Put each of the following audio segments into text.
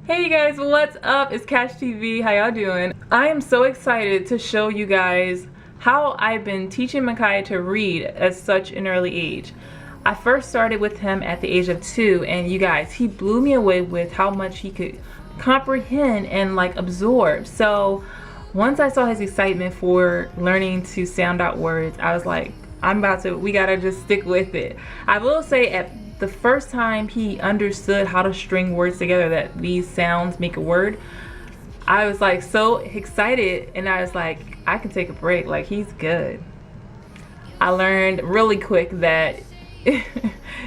Hey you guys, what's up? It's Cash TV. How y'all doing? I am so excited to show you guys how I've been teaching Makai to read at such an early age. I first started with him at the age of 2, and you guys, he blew me away with how much he could comprehend and like absorb. So once I saw his excitement for learning to sound out words, I was like, we gotta just stick with it. I will say at the first time he understood how to string words together, that these sounds make a word, I was like so excited, and I was like, I can take a break, like he's good. I learned really quick that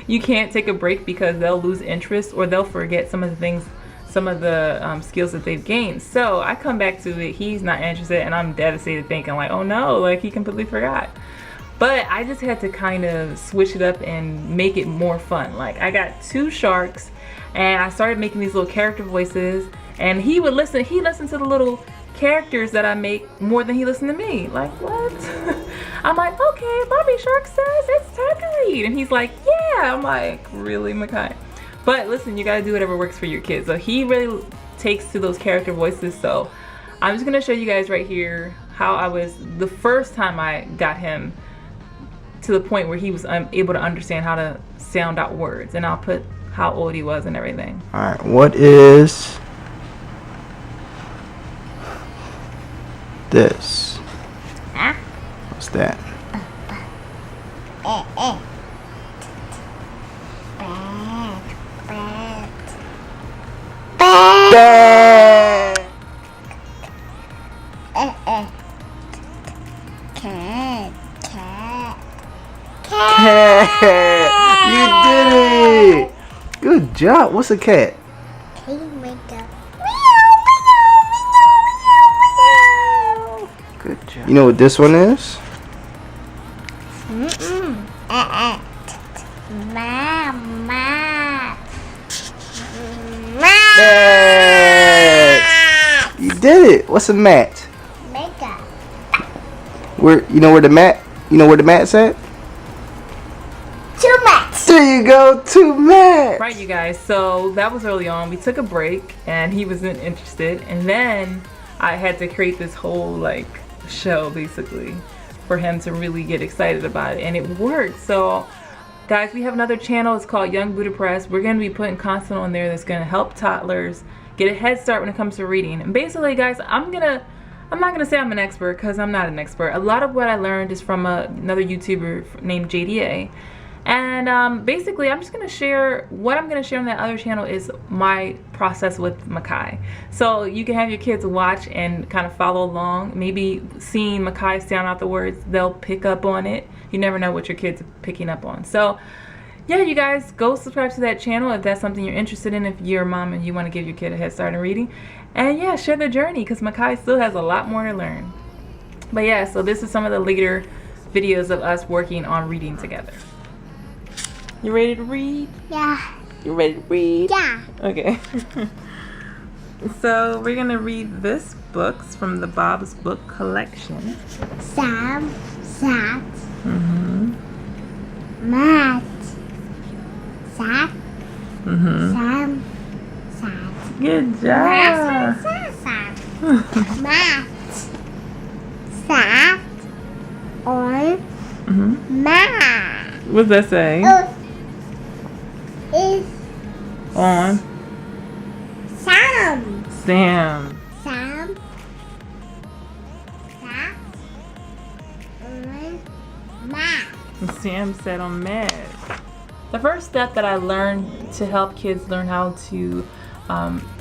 you can't take a break because they'll lose interest or they'll forget some of the things, some of the skills that they've gained. So I come back to it, he's not interested, and I'm devastated thinking like, oh no, like he completely forgot. But I just had to kind of switch it up and make it more fun. Like I got 2 sharks and I started making these little character voices, and he would listen, he listened to the little characters that I make more than he listened to me. Like what? I'm like, okay, Bobby Shark says it's time to read. And he's like, yeah. I'm like, really, Makai? But listen, you gotta do whatever works for your kids. So he really takes to those character voices. So I'm just gonna show you guys right here how I was the first time I got him to the point where he was able to understand how to sound out words, and I'll put how old he was and everything. Alright, what is this? Huh? What's that? Bad. Cat. You did it. Good job. What's a cat? Good job. You know what this one is? Mat. You did it. What's a mat? Where you know where the mat? You know where the mat's at? 2 mats. There you go, 2 mats. Right, you guys, so that was early on. We took a break and he wasn't interested, and then I had to create this whole like show basically for him to really get excited about it, and it worked. So guys, we have another channel. It's called Young Buddha Press. We're going to be putting content on there that's going to help toddlers get a head start when it comes to reading. And basically guys, I'm not gonna say I'm an expert, because I'm not an expert. A lot of what I learned is from another YouTuber named JDA. And basically I'm just gonna share what I'm gonna share on that other channel is my process with Makai. So you can have your kids watch and kind of follow along. Maybe seeing Makai sound out the words, they'll pick up on it. You never know what your kids are picking up on. So yeah, you guys, go subscribe to that channel if that's something you're interested in, if you're a mom and you want to give your kid a head start in reading. And yeah, share the journey, because Makai still has a lot more to learn. But yeah, so this is some of the later videos of us working on reading together. You ready to read? Yeah. You ready to read? Yeah. Okay. So we're gonna read this books from the Bob's book collection. Sam, Sat, Mm-hmm. Mat, Sat, Mm-hmm. Sam, Sat, Good Mat, job. Sat, Mat, Sat, on, Mm-hmm. Mat. What's that say? Is On Sam, Sam. Sam, Sat, on, Mat. Sam said on mad. The first step that I learned to help kids learn how to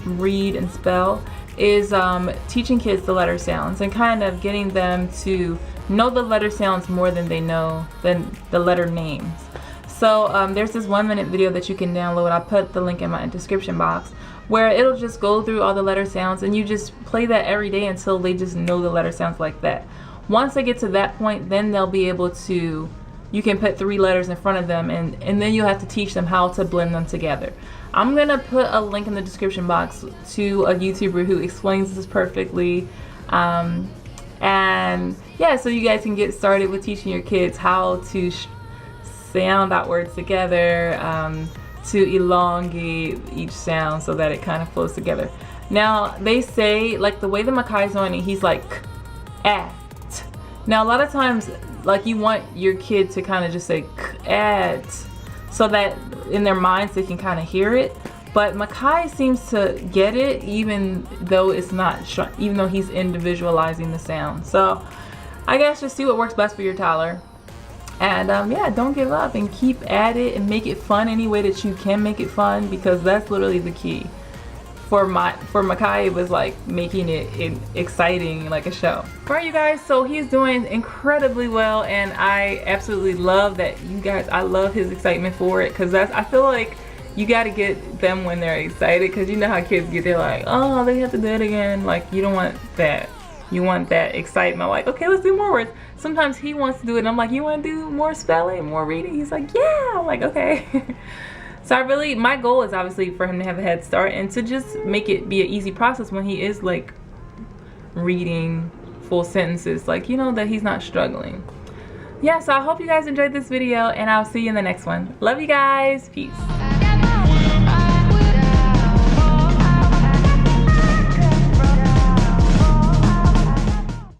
read and spell is teaching kids the letter sounds and kind of getting them to know the letter sounds more than they know than the letter names. So there's this 1-minute video that you can download. I'll put the link in my description box, where it'll just go through all the letter sounds, and you just play that every day until they just know the letter sounds like that. Once they get to that point, then they'll be able to, you can put 3 letters in front of them, and then you'll have to teach them how to blend them together. I'm gonna put a link in the description box to a YouTuber who explains this perfectly. And yeah, so you guys can get started with teaching your kids how to sound out words together, to elongate each sound so that it kind of flows together. Now they say, like, the way the Makai's doing it, he's like at. Now a lot of times, like, you want your kid to kind of just say at, so that in their minds they can kind of hear it. But Makai seems to get it, even though it's not, even though he's individualizing the sound. So I guess just see what works best for your toddler. And yeah, don't give up and keep at it and make it fun any way that you can make it fun, because that's literally the key. For Makai, it was like making it exciting, like a show. Alright you guys, so he's doing incredibly well, and I absolutely love that you guys, I love his excitement for it, because I feel like you got to get them when they're excited, because you know how kids get, they're like, oh, they have to do it again. Like, you don't want that. You want that excitement, like, okay, let's do more words. Sometimes he wants to do it and I'm like, you want to do more spelling, more reading? He's like, yeah. I'm like, okay. So my goal is obviously for him to have a head start and to just make it be an easy process when he is like reading full sentences, like, you know, that he's not struggling. Yeah, so I hope you guys enjoyed this video, and I'll see you in the next one. Love you guys. Peace.